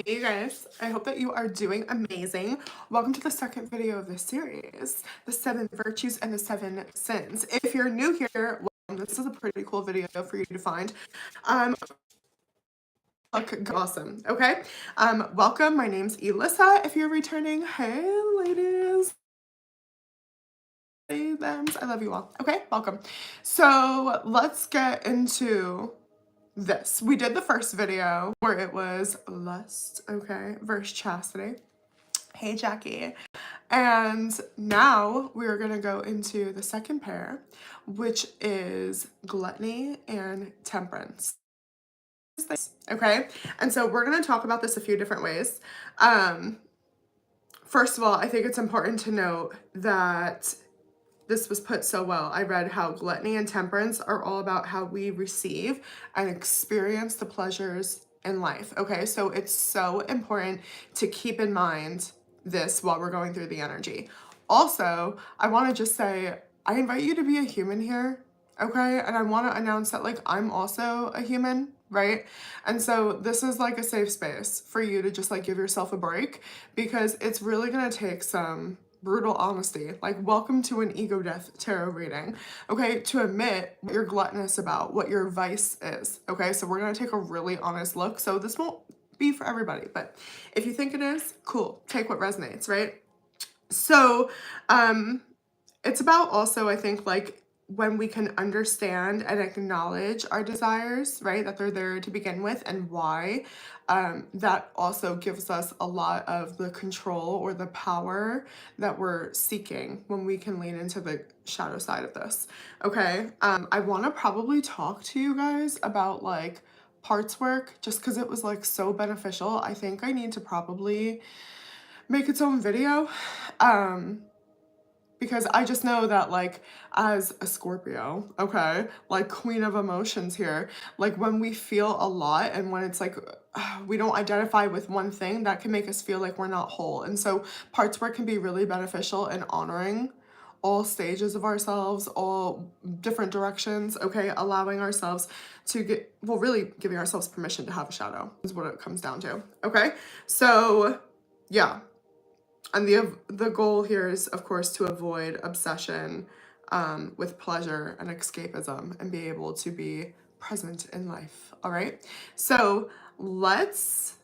Hey you guys, I hope that you are doing amazing. Welcome to the second video of this series, the 7 virtues and the 7 sins. If you're new here, welcome. This is a pretty cool video for you to find. Look awesome, okay? Welcome, my name's Elissa. If you're returning, hey ladies. Hey thems, I love you all. Okay, welcome. So let's get into this. We did the first video where it was lust, okay, versus chastity. Hey Jackie. And now we're gonna go into the second pair, which is gluttony and temperance. Okay, and so we're gonna talk about this a few different ways. First of all, I think it's important to note that this was put so well. I read how gluttony and temperance are all about how we receive and experience the pleasures in life. Okay, so it's so important to keep in mind this while we're going through the energy. Also, I want to just say, I invite you to be a human here, okay? And I want to announce that, like, I'm also a human, right? And so this is like a safe space for you to just like give yourself a break, because it's really going to take some brutal honesty. Like, welcome to an ego death tarot reading, okay? To admit what you're gluttonous about, what your vice is, okay? So we're going to take a really honest look. So this won't be for everybody, but if you think it is, cool. Take what resonates, right? So it's about also, I think, like, when we can understand and acknowledge our desires, right, that they're there to begin with, and why, that also gives us a lot of the control or the power that we're seeking when we can lean into the shadow side of this, okay? I want to probably talk to you guys about, like, parts work, just because it was, like, so beneficial. I think I need to probably make its own video, because I just know that, like, as a Scorpio, okay, like, queen of emotions here, like, when we feel a lot and when it's like we don't identify with one thing, that can make us feel like we're not whole. And so parts work can be really beneficial in honoring all stages of ourselves, all different directions, okay, allowing ourselves to get, well, really giving ourselves permission to have a shadow is what it comes down to, okay? So yeah. And the goal here is, of course, to avoid obsession with pleasure and escapism, and be able to be present in life, all right? So let's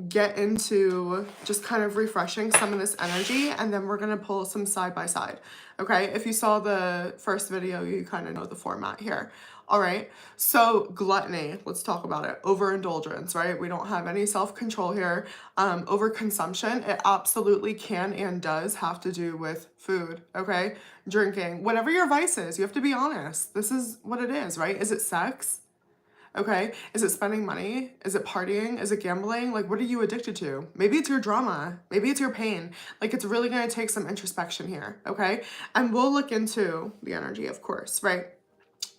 get into just kind of refreshing some of this energy, and then we're gonna pull some side by side, okay? If you saw the first video, you kind of know the format here. All right, so gluttony, let's talk about it. Overindulgence, right? We don't have any self-control here. Overconsumption, it absolutely can and does have to do with food, okay? Drinking, whatever your vice is, you have to be honest. This is what it is, right? Is it sex? Okay, is it spending money? Is it partying? Is it gambling? Like, what are you addicted to? Maybe it's your drama. Maybe it's your pain. Like, it's really gonna take some introspection here, okay? And we'll look into the energy, of course, right?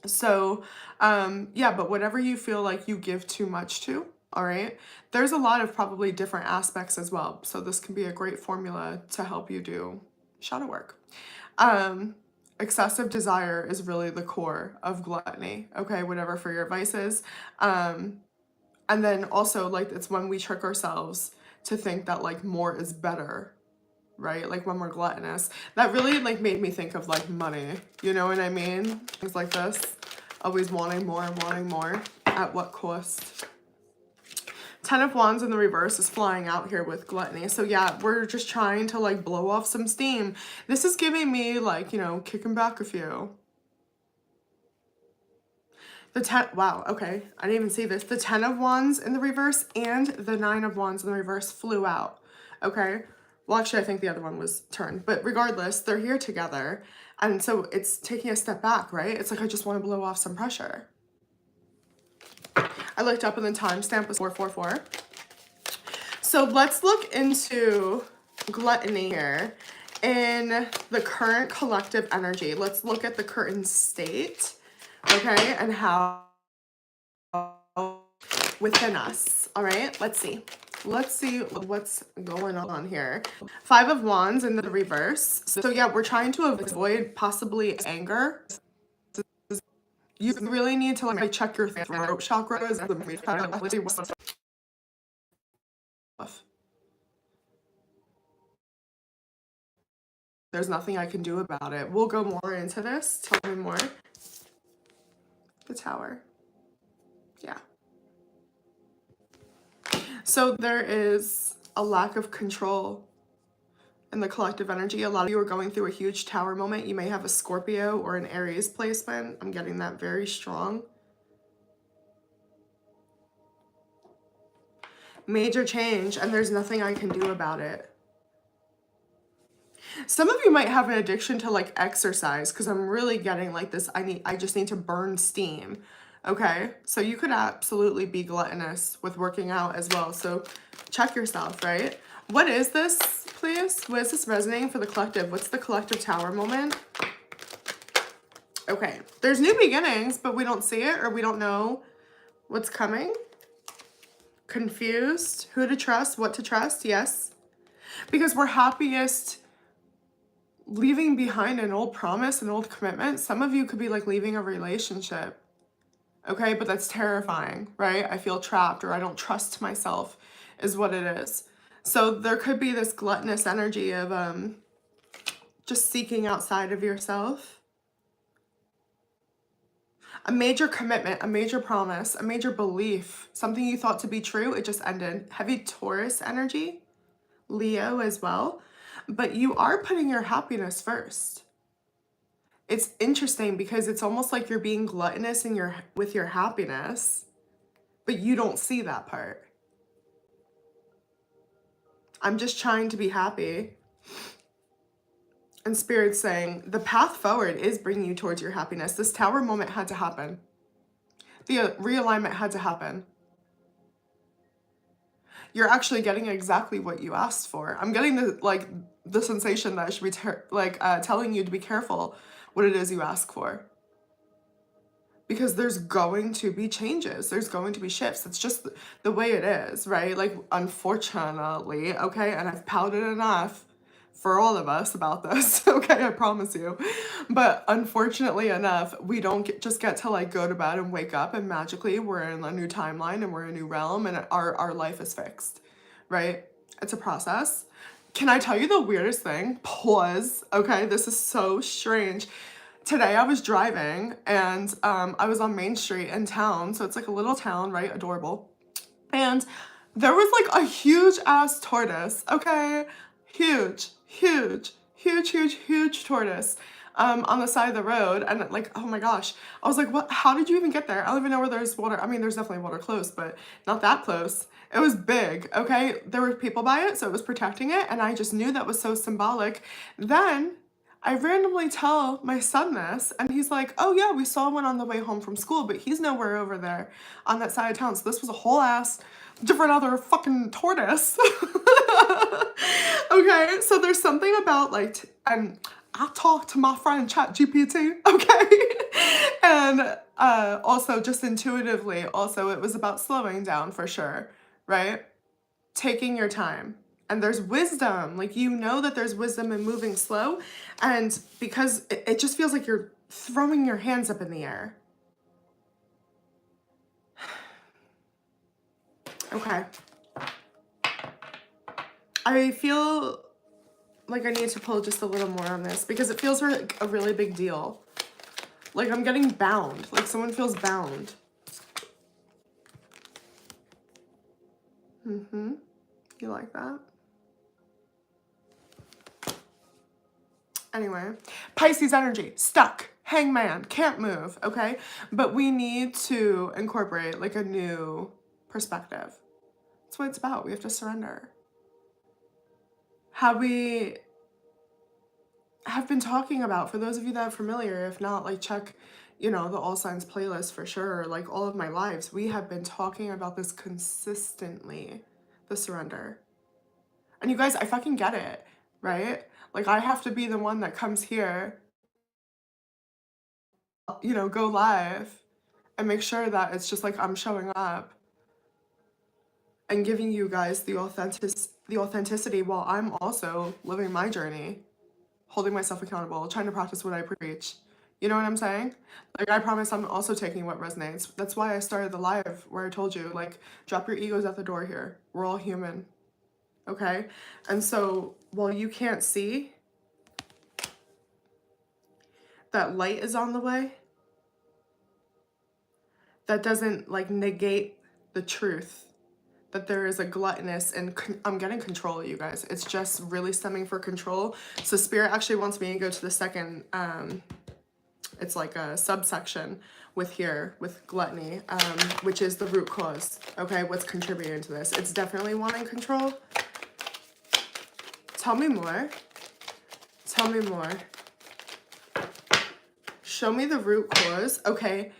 So, yeah, but whatever you feel like you give too much to, all right, there's a lot of probably different aspects as well. So this can be a great formula to help you do shadow work. Excessive desire is really the core of gluttony, okay, whatever for your vices. And then also, like, it's when we trick ourselves to think that, like, more is better, right? Like, when we're gluttonous. That really, like, made me think of, like, money, you know what I mean? Things like this, always wanting more and wanting more. At what cost? 10 of Wands in the reverse is flying out here with gluttony. So yeah, we're just trying to, like, blow off some steam. This is giving me, like, you know, kicking back a few. The 10, wow, okay, I didn't even see this. The 10 of Wands in the reverse and the 9 of Wands in the reverse flew out, okay? Well, actually, I think the other one was turned, but regardless, they're here together. And so it's taking a step back, right? It's like, I just want to blow off some pressure. I looked up and the timestamp was 444. So let's look into gluttony here in the current collective energy. Let's look at the current state, okay, and how within us. All right, let's see. Let's see what's going on here. 5 of Wands in the reverse. So yeah, we're trying to avoid possibly anger. You really need to, like, check your throat chakras. There's nothing I can do about it. We'll go more into this. Tell me more. The Tower. Yeah. So there is a lack of control in the collective energy. A lot of you are going through a huge Tower moment. You may have a Scorpio or an Aries placement. I'm getting that very strong. Major change, and there's nothing I can do about it. Some of you might have an addiction to like exercise, because I'm really getting like this, I just need to burn steam. Okay, so you could absolutely be gluttonous with working out as well. So check yourself, right? What is this, please? What is this resonating for the collective? What's the collective Tower moment? Okay, there's new beginnings, but we don't see it, or we don't know what's coming. Confused. Who to trust, what to trust, yes. Because we're happiest leaving behind an old promise, an old commitment. Some of you could be like leaving a relationship. Okay, but that's terrifying, right? I feel trapped, or I don't trust myself is what it is. So there could be this gluttonous energy of just seeking outside of yourself. A major commitment, a major promise, a major belief, something you thought to be true, it just ended. Heavy Taurus energy, Leo as well. But you are putting your happiness first. It's interesting because it's almost like you're being gluttonous with your happiness, but you don't see that part. I'm just trying to be happy. And Spirit's saying the path forward is bringing you towards your happiness. This Tower moment had to happen. The realignment had to happen. You're actually getting exactly what you asked for. I'm getting the sensation that I should be telling you to be careful what it is you ask for. Because there's going to be changes. There's going to be shifts. It's just the way it is, right? Like, unfortunately, okay? And I've pouted enough for all of us about this, okay? I promise you. But unfortunately enough, we don't just get to like go to bed and wake up and magically we're in a new timeline and we're in a new realm and our life is fixed, right? It's a process. Can I tell you the weirdest thing? Pause, okay? This is so strange. Today I was driving and I was on Main Street in town. So it's like a little town, right? Adorable. And there was like a huge ass tortoise, okay? Huge tortoise on the side of the road. And like, oh my gosh, I was like, what? How did you even get there? I don't even know where there's water. I mean, there's definitely water close, but not that close. It was big, okay? There were people by it, so it was protecting it. And I just knew that was so symbolic. Then I randomly tell my son this, and he's like, oh yeah, we saw one on the way home from school, but he's nowhere over there on that side of town. So this was a whole ass different other fucking tortoise. Okay, so there's something about like, and I talked to my friend ChatGPT, okay? And also just intuitively, also it was about slowing down for sure, right? Taking your time. And there's wisdom, like you know that there's wisdom in moving slow, and because it just feels like you're throwing your hands up in the air. Okay. I feel like I need to pull just a little more on this because it feels like a really big deal. Like I'm getting bound, like someone feels bound. You like that? Anyway, Pisces energy, stuck, hangman, can't move, okay? But we need to incorporate like a new perspective. That's what it's about. We have to surrender. How we have been talking about, for those of you that are familiar, if not, like check, you know, the All Signs playlist for sure, like all of my lives, we have been talking about this consistently, the surrender. And you guys, I fucking get it, right? Like I have to be the one that comes here, you know, go live and make sure that it's just like I'm showing up and giving you guys the authenticity while I'm also living my journey, holding myself accountable, trying to practice what I preach. You know what I'm saying? Like I promise I'm also taking what resonates. That's why I started the live where I told you, like, drop your egos at the door here. We're all human, okay? And so while you can't see that light is on the way. That doesn't like negate the truth that there is a gluttonous, and I'm getting control, you guys. It's just really stemming for control. So Spirit actually wants me to go to the second, it's like a subsection with gluttony, which is the root cause. Okay, what's contributing to this? It's definitely wanting control. Tell me more. Tell me more. Show me the root cause. Okay.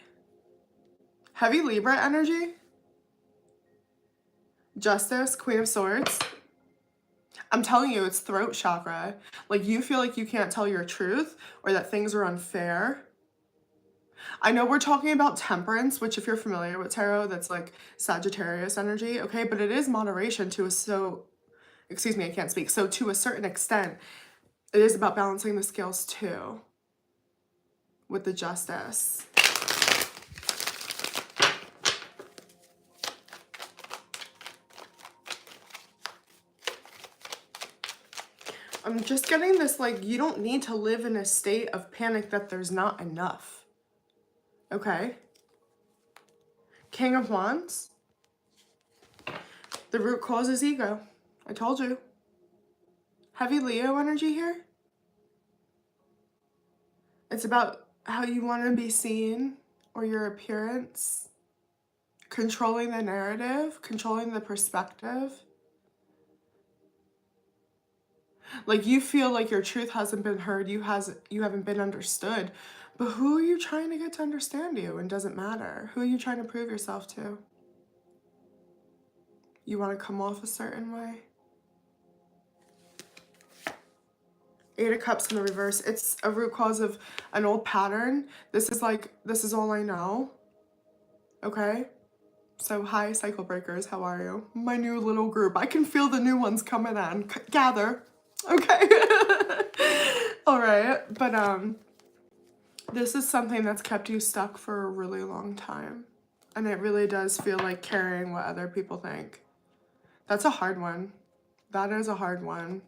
Heavy Libra energy. Justice, Queen of Swords. I'm telling you, it's throat chakra. Like, you feel like you can't tell your truth or that things are unfair. I know we're talking about temperance, which if you're familiar with tarot, that's like Sagittarius energy, okay? But it is moderation to excuse me, I can't speak. So to a certain extent, it is about balancing the scales too with the justice. I'm just getting this, like, you don't need to live in a state of panic that there's not enough. Okay? King of Wands. The root cause is ego. I told you. Heavy Leo energy here. It's about how you want to be seen or your appearance. Controlling the narrative, controlling the perspective. Like, you feel like your truth hasn't been heard, you haven't been understood. But who are you trying to get to understand you? And doesn't matter. Who are you trying to prove yourself to? You want to come off a certain way? Eight of Cups in the reverse. It's a root cause of an old pattern. This is all I know. Okay? So hi, cycle breakers. How are you? My new little group. I can feel the new ones coming in. Gather. Okay. All right. But this is something that's kept you stuck for a really long time. And it really does feel like caring what other people think. That's a hard one. That is a hard one.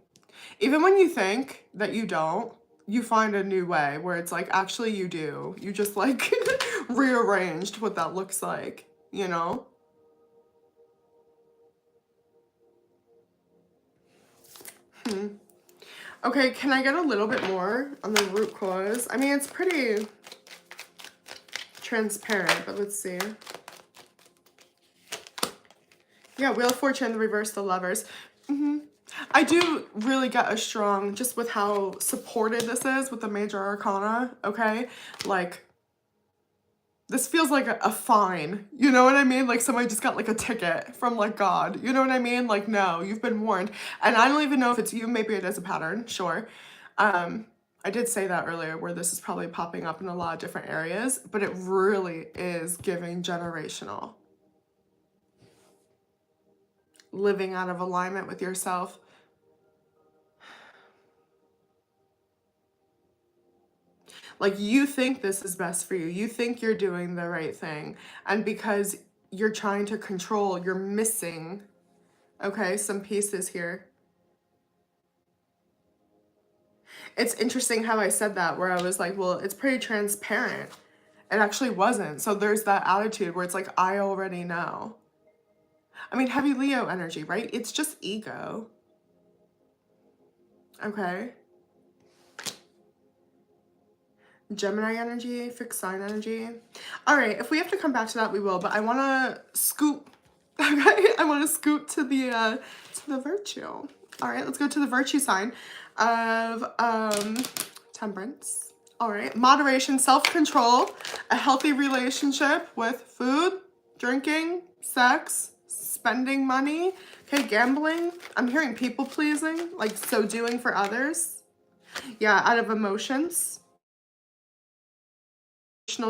Even when you think that you don't, you find a new way where it's like, actually you do. You just like rearranged what that looks like, you know? Okay, can I get a little bit more on the root cause? I mean, it's pretty transparent, but let's see. Yeah, Wheel of Fortune, reverse, the Lovers. I do really get a strong, just with how supported this is with the major arcana, okay? Like, this feels like a fine, you know what I mean? Like somebody just got like a ticket from like God, you know what I mean? Like, no, you've been warned. And I don't even know if it's you, maybe it is a pattern, sure. I did say that earlier where this is probably popping up in a lot of different areas, but it really is giving generational. Living out of alignment with yourself. Like, you think this is best for you. You think you're doing the right thing. And because you're trying to control, you're missing, okay, some pieces here. It's interesting how I said that, where I was like, well, it's pretty transparent. It actually wasn't. So there's that attitude where it's like, I already know. I mean, heavy Leo energy, right? It's just ego. Okay. Gemini energy, fixed sign energy. All right, if we have to come back to that, we will. But I want to scoop. Okay, I want to scoop to the virtue. All right, let's go to the virtue sign of Temperance. All right, moderation, self-control, a healthy relationship with food, drinking, sex, spending money. Okay, gambling. I'm hearing people pleasing, like so doing for others. Yeah, out of emotions.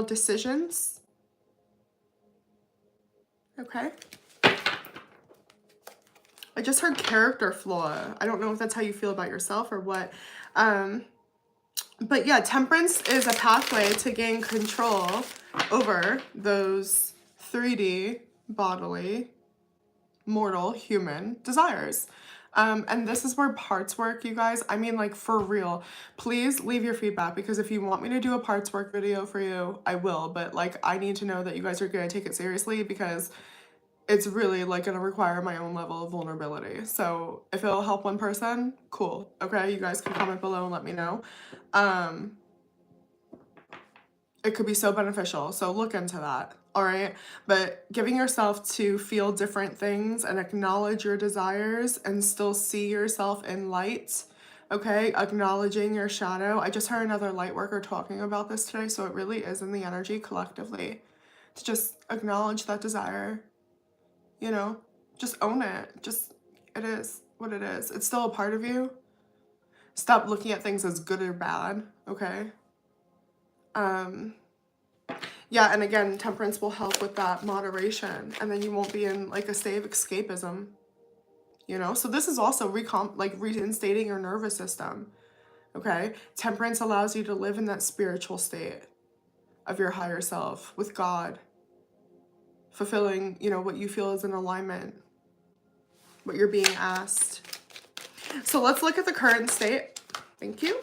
Decisions. Okay. I just heard character flaw. I don't know if that's how you feel about yourself or what. But yeah, temperance is a pathway to gain control over those 3D bodily, mortal, human desires. And this is where parts work, you guys. I mean, like, for real. Please leave your feedback, because if you want me to do a parts work video for you, I will. But, like, I need to know that you guys are going to take it seriously, because it's really, like, going to require my own level of vulnerability. So if it'll help one person, cool. Okay, you guys can comment below and let me know. It could be so beneficial, so look into that. All right, but giving yourself to feel different things and acknowledge your desires and still see yourself in light. Okay, acknowledging your shadow. I just heard another light worker talking about this today, so it really is in the energy collectively to just acknowledge that desire. You know, just own it. Just, it is what it is. It's still a part of you. Stop looking at things as good or bad. Okay. Yeah, and again, temperance will help with that moderation, and then you won't be in like a state of escapism, you know? So this is also reinstating your nervous system, okay? Temperance allows you to live in that spiritual state of your higher self with God, fulfilling, you know, what you feel is in alignment, what you're being asked. So let's look at the current state. Thank you.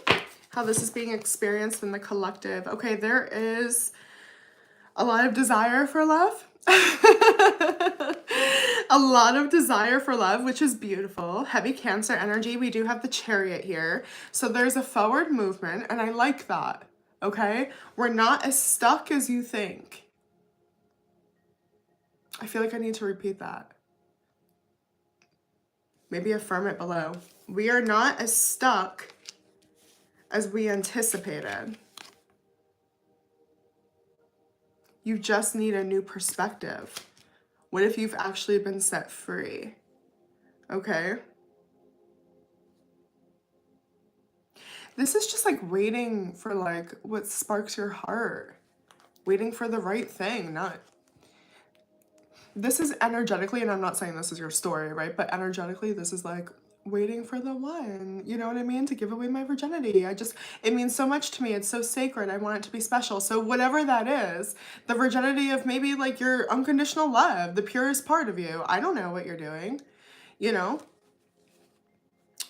How this is being experienced in the collective. Okay, there is a lot of desire for love. A lot of desire for love, which is beautiful. Heavy Cancer energy. We do have the Chariot here. So there's a forward movement, and I like that. Okay? We're not as stuck as you think. I feel like I need to repeat that. Maybe affirm it below. We are not as stuck as we anticipated. You just need a new perspective. What if you've actually been set free? Okay. This is just like waiting for like what sparks your heart. Waiting for the right thing, not... This is energetically, and I'm not saying this is your story, right? But energetically, this is like waiting for the one, you know what I mean? To give away my virginity. It means so much to me. It's so sacred. I want it to be special. So whatever that is, the virginity of maybe like your unconditional love, the purest part of you. I don't know what you're doing, you know?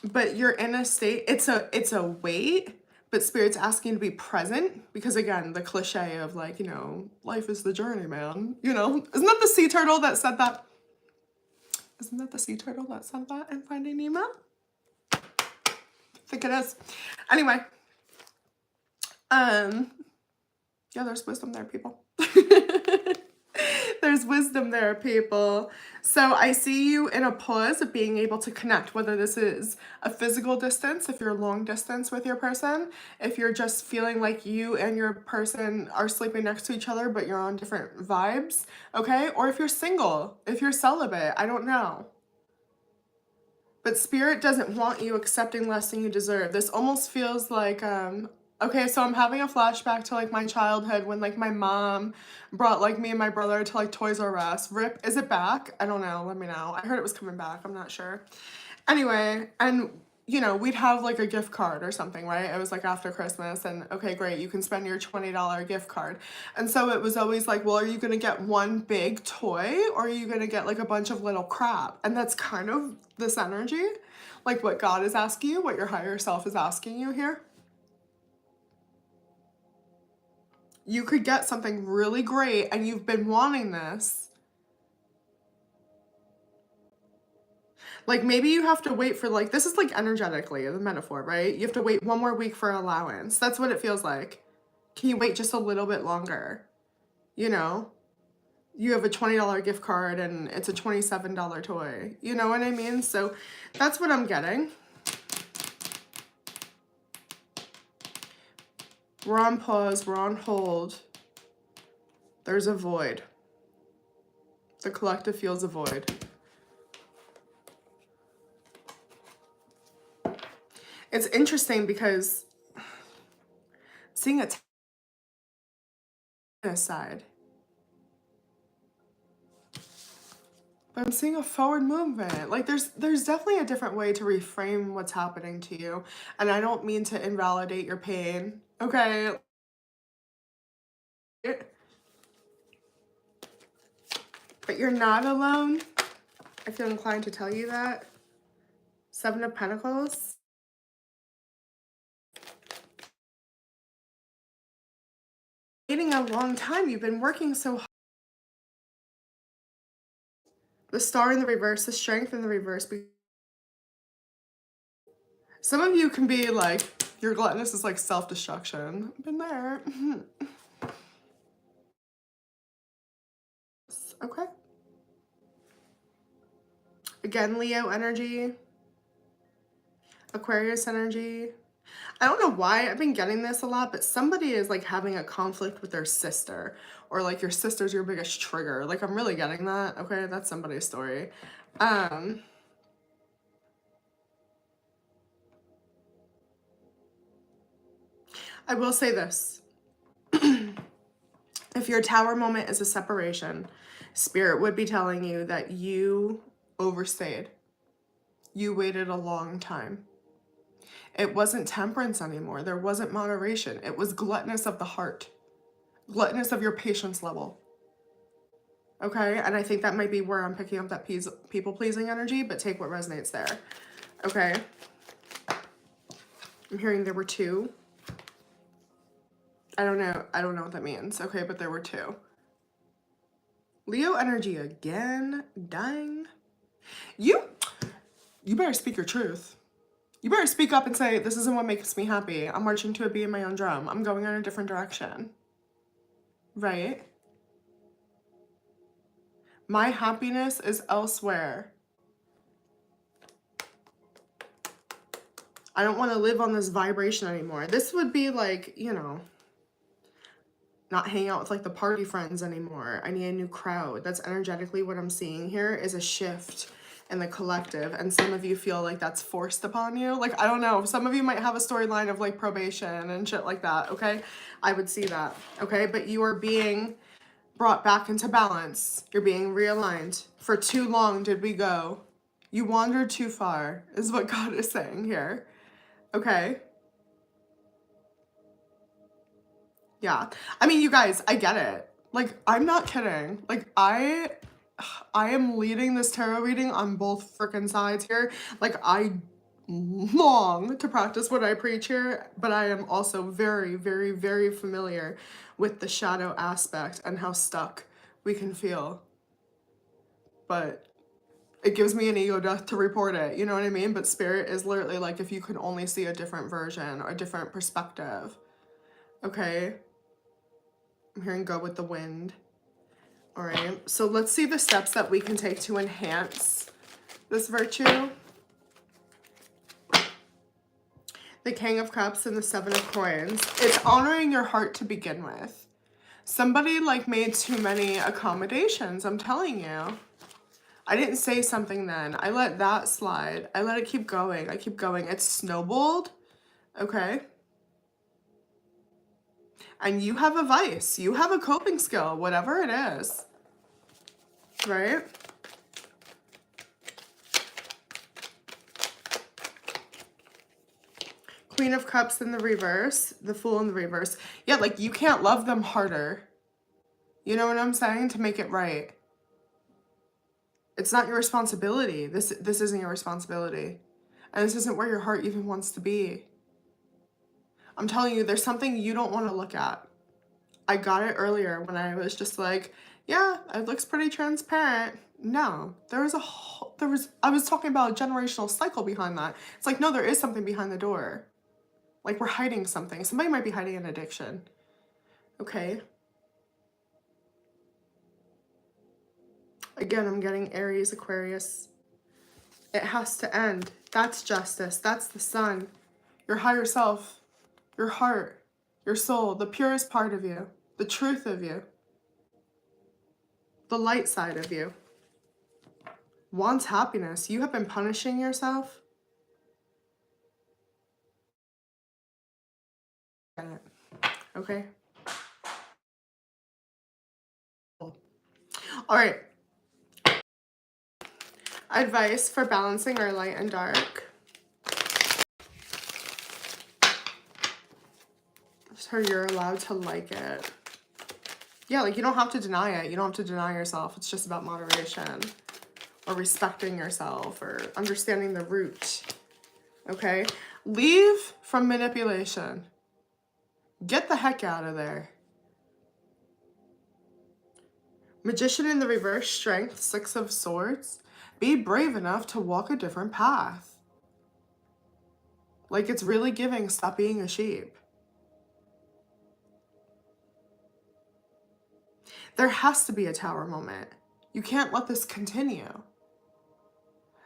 But you're in a state, it's a wait, but Spirit's asking you to be present, because again, the cliche of like, you know, life is the journey, man. You know, isn't that the sea turtle that said that? Isn't that the sea turtle that said that in Finding Nemo? I think it is. Anyway, yeah, there's wisdom there, people. There's wisdom there, people. So I see you in a pause of being able to connect, whether this is a physical distance, if you're long distance with your person, if you're just feeling like you and your person are sleeping next to each other, but you're on different vibes, okay? Or if you're single, if you're celibate, I don't know. But Spirit doesn't want you accepting less than you deserve. This almost feels like, okay, so I'm having a flashback to like my childhood when like my mom brought like me and my brother to like Toys R Us. RIP, is it back? I don't know, let me know. I heard it was coming back, I'm not sure. Anyway, and you know, we'd have like a gift card or something, right? It was like after Christmas, and okay, great, you can spend your $20 gift card. And so it was always like, well, are you gonna get one big toy, or are you gonna get like a bunch of little crap? And that's kind of this energy, like what God is asking you, what your higher self is asking you here. You could get something really great, and you've been wanting this. Like maybe you have to wait for like, this is like energetically the metaphor, right? You have to wait one more week for allowance. That's what it feels like. Can you wait just a little bit longer? You know, you have a $20 gift card and it's a $27 toy. You know what I mean? So that's what I'm getting. We're on pause, we're on hold. There's a void. The collective feels a void. It's interesting because seeing a side, but I'm seeing a forward movement. Like there's definitely a different way to reframe what's happening to you. And I don't mean to invalidate your pain, okay? But you're not alone. I feel inclined to tell you that. Seven of Pentacles. Waiting a long time. You've been working so hard. The Star in the reverse, the Strength in the reverse. Some of you can be like, your gluttonous is like self-destruction. Been there. Okay. Again, Leo energy. Aquarius energy. I don't know why I've been getting this a lot, but somebody is like having a conflict with their sister, or like your sister's your biggest trigger. Like, I'm really getting that. Okay, that's somebody's story. I will say this. If your Tower moment is a separation, Spirit would be telling you that you overstayed. You waited a long time. It wasn't temperance anymore. There wasn't moderation. It was gluttonous of the heart. Gluttonous of your patience level. Okay? And I think that might be where I'm picking up that people-pleasing energy, but take what resonates there. Okay? I'm hearing there were two. I don't know what that means. Okay, but there were two. Leo energy again. Dang. You better speak your truth. You better speak up and say, this isn't what makes me happy. I'm marching to a beat in my own drum. I'm going in a different direction. Right? My happiness is elsewhere. I don't want to live on this vibration anymore. This would be like, you know, not hang out with like the party friends anymore. I need a new crowd. That's energetically what I'm seeing here, is a shift in the collective. And some of you feel like that's forced upon you. Like, I don't know. Some of you might have a storyline of like probation and shit like that. Okay. I would see that. Okay. But you are being brought back into balance. You're being realigned. For too long did we go. You wandered too far, is what God is saying here. Okay. Yeah. I mean, you guys, I get it. Like, I'm not kidding. Like, I am leading this tarot reading on both freaking sides here. Like, I long to practice what I preach here, but I am also very, very, very familiar with the shadow aspect and how stuck we can feel. But it gives me an ego death to report it, you know what I mean? But Spirit is literally like, if you could only see a different version or a different perspective. Okay? I'm hearing go with the wind. All right, so let's see the steps that we can take to enhance this virtue. The King of Cups and the Seven of Coins. It's honoring your heart to begin with. Somebody like made too many accommodations, I'm telling you. I didn't say something then. I let that slide. I let it keep going. I keep going. It's snowballed. Okay. And you have a vice. You have a coping skill, whatever it is. Right? Queen of Cups in the reverse. The Fool in the reverse. Yeah, like you can't love them harder. You know what I'm saying? To make it right. It's not your responsibility. This isn't your responsibility. And this isn't where your heart even wants to be. I'm telling you, there's something you don't want to look at. I got it earlier when I was just like, yeah, it looks pretty transparent. No, I was talking about a generational cycle behind that. It's like, no, there is something behind the door. Like, we're hiding something. Somebody might be hiding an addiction. Okay. Again, I'm getting Aries, Aquarius. It has to end. That's justice. That's the sun. Your higher self. Your heart. Your soul. The purest part of you. The truth of you. The light side of you. Wants happiness. You have been punishing yourself. Get it. Okay? All right. Advice for balancing our light and dark. So you're allowed to like it. Yeah, like you don't have to deny it. You don't have to deny yourself. It's just about moderation. or respecting yourself or understanding the root. Okay? Leave from manipulation. Get the heck out of there. Magician in the reverse, strength, 6 of swords. Be brave enough to walk a different path. Like, it's really giving, stop being a sheep. There has to be a tower moment. You can't let this continue.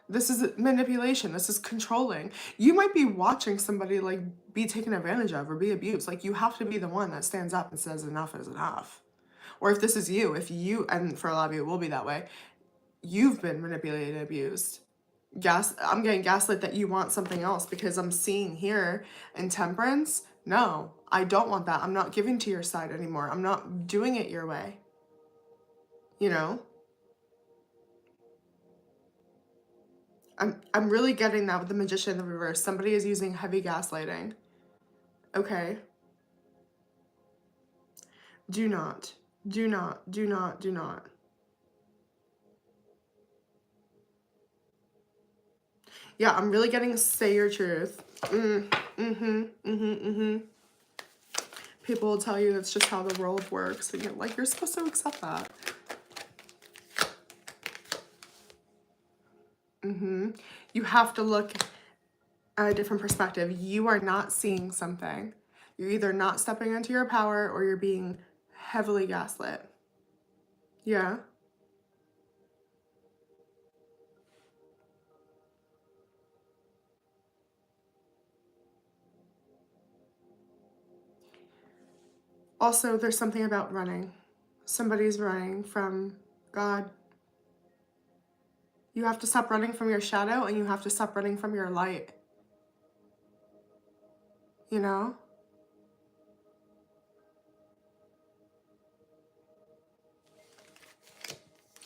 This is manipulation. This is controlling. You might be watching somebody like be taken advantage of or be abused. Like, you have to be the one that stands up and says enough is enough. Or if this is you, and for a lot of you it will be that way, you've been manipulated and abused. I'm getting gaslit that you want something else, because I'm seeing here in Temperance, no, I don't want that. I'm not giving to your side anymore. I'm not doing it your way. You know? I'm really getting that with the Magician in the reverse. Somebody is using heavy gaslighting. Okay. Do not. Do not. Do not. Do not. Yeah, I'm really getting say your truth. People will tell you that's just how the world works. And you're supposed to accept that. You have to look at a different perspective. You are not seeing something. You're either not stepping into your power or you're being heavily gaslit. Yeah. Also, there's something about running. Somebody's running from God. You have to stop running from your shadow, and you have to stop running from your light. You know?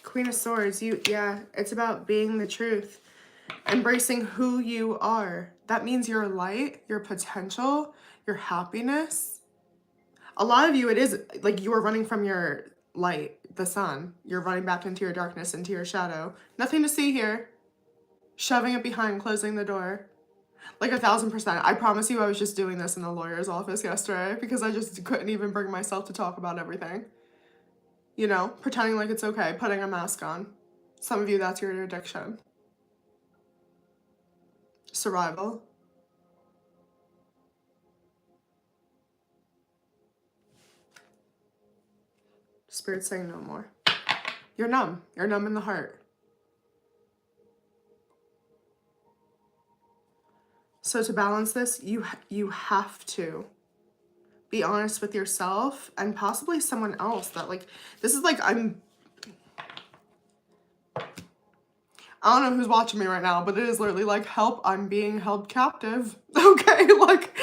Queen of Swords, yeah, it's about being the truth. Embracing who you are. That means your light, your potential, your happiness. A lot of you, it is like you are running from your light, the sun. You're running back into your darkness, into your shadow. Nothing to see here. Shoving it behind, closing the door. Like 1000%. I promise you I was just doing this in the lawyer's office yesterday because I just couldn't even bring myself to talk about everything. You know, pretending like it's okay, putting a mask on. Some of you, that's your addiction. Survival. Spirit's saying no more. You're numb. You're numb in the heart. So to balance this, you have to be honest with yourself and possibly someone else that like, this is like, I don't know who's watching me right now, but it is literally like, help, I'm being held captive. Okay, like,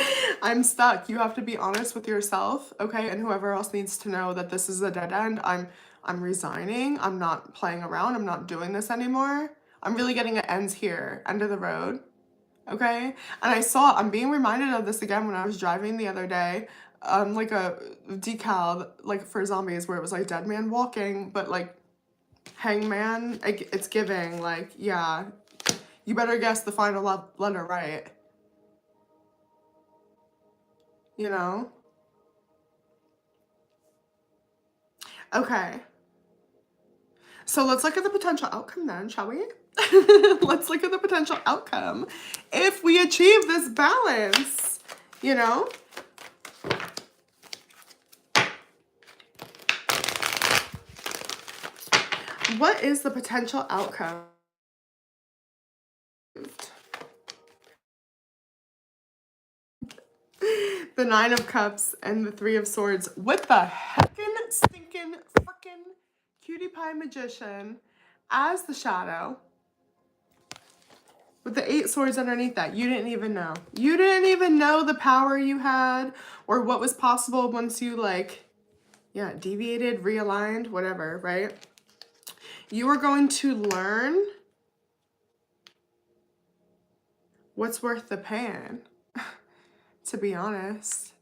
I'm stuck. You have to be honest with yourself, okay? And whoever else needs to know that this is a dead end. I'm resigning. I'm not playing around. I'm not doing this anymore. I'm really getting an ends here, end of the road. Okay, and I'm being reminded of this again when I was driving the other day, like a decal, like for zombies, where it was like dead man walking, but like hangman, it's giving, like, yeah, you better guess the final letter right, you know? Okay, so let's look at the potential outcome then, shall we? Let's look at the potential outcome if we achieve this balance, you know? What is the potential outcome? The 9 of Cups and the 3 of Swords with the heckin' stinking frickin' cutie pie magician as the shadow. With the 8 swords underneath that, you didn't even know. You didn't even know the power you had or what was possible once you, like, yeah, deviated, realigned, whatever, right? You are going to learn what's worth the pain, to be honest.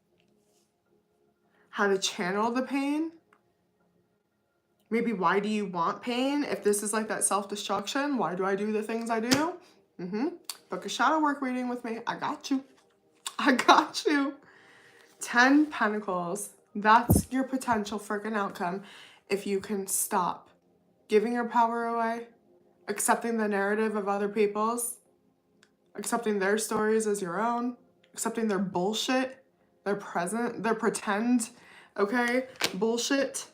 How to channel the pain. Maybe why do you want pain? If this is like that self-destruction, why do I do the things I do? Book a shadow work reading with me. I got you. I got you. 10 Pentacles. That's your potential freaking outcome if you can stop giving your power away, accepting the narrative of other people's, accepting their stories as your own, accepting their bullshit, their pretend, okay, bullshit,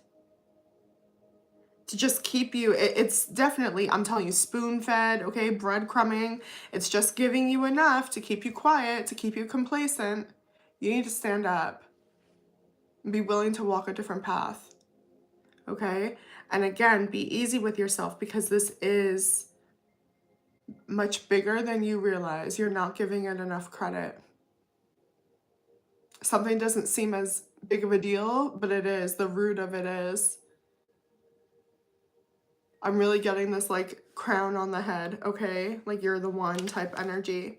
to just keep you, it's definitely, I'm telling you, spoon-fed, okay, breadcrumbing. It's just giving you enough to keep you quiet, to keep you complacent. You need to stand up and be willing to walk a different path, okay? And again, be easy with yourself, because this is much bigger than you realize. You're not giving it enough credit. Something doesn't seem as big of a deal, but it is. The root of it is. I'm really getting this like crown on the head, okay? Like you're the one type energy.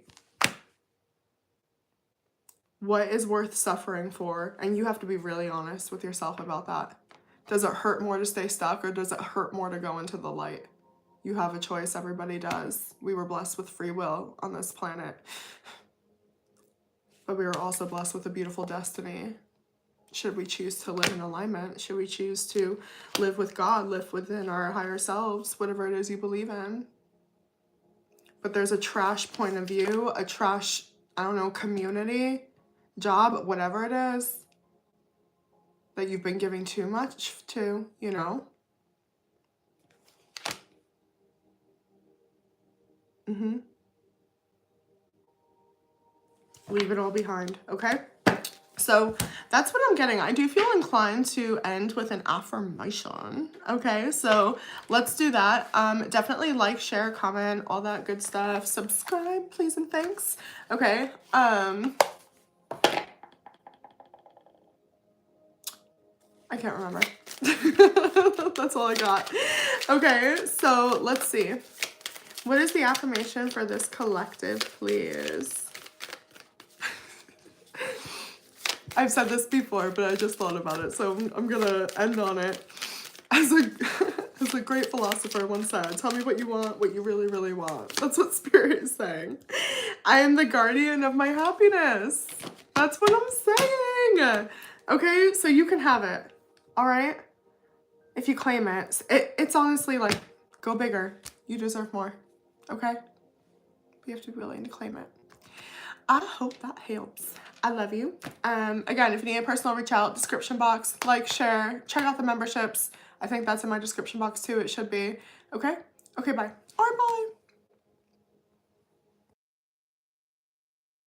What is worth suffering for? And you have to be really honest with yourself about that. Does it hurt more to stay stuck, or does it hurt more to go into the light? You have a choice. Everybody does. We were blessed with free will on this planet. But we were also blessed with a beautiful destiny. Should we choose to live in alignment? Should we choose to live with God, live within our higher selves, whatever it is you believe in? But there's a trash point of view, a trash, I don't know, community, job, whatever it is, that you've been giving too much to, you know? Leave it all behind, okay? So that's what I'm getting. I do feel inclined to end with an affirmation. Okay, so let's do that. Definitely like, share, comment, all that good stuff. Subscribe, please and thanks. Okay. I can't remember. That's all I got. Okay, so let's see. What is the affirmation for this collective, please? I've said this before, but I just thought about it, so I'm gonna end on it. As a great philosopher once said, tell me what you want, what you really, really want. That's what Spirit is saying. I am the guardian of my happiness. That's what I'm saying. Okay, so you can have it, all right? If you claim it. It's honestly like, go bigger. You deserve more, okay? You have to be willing to claim it. I hope that helps. I love you. Again, if you need a personal reach out, description box, like, share, check out the memberships. I think that's in my description box too. It should be. Okay? Okay, bye. All right, bye.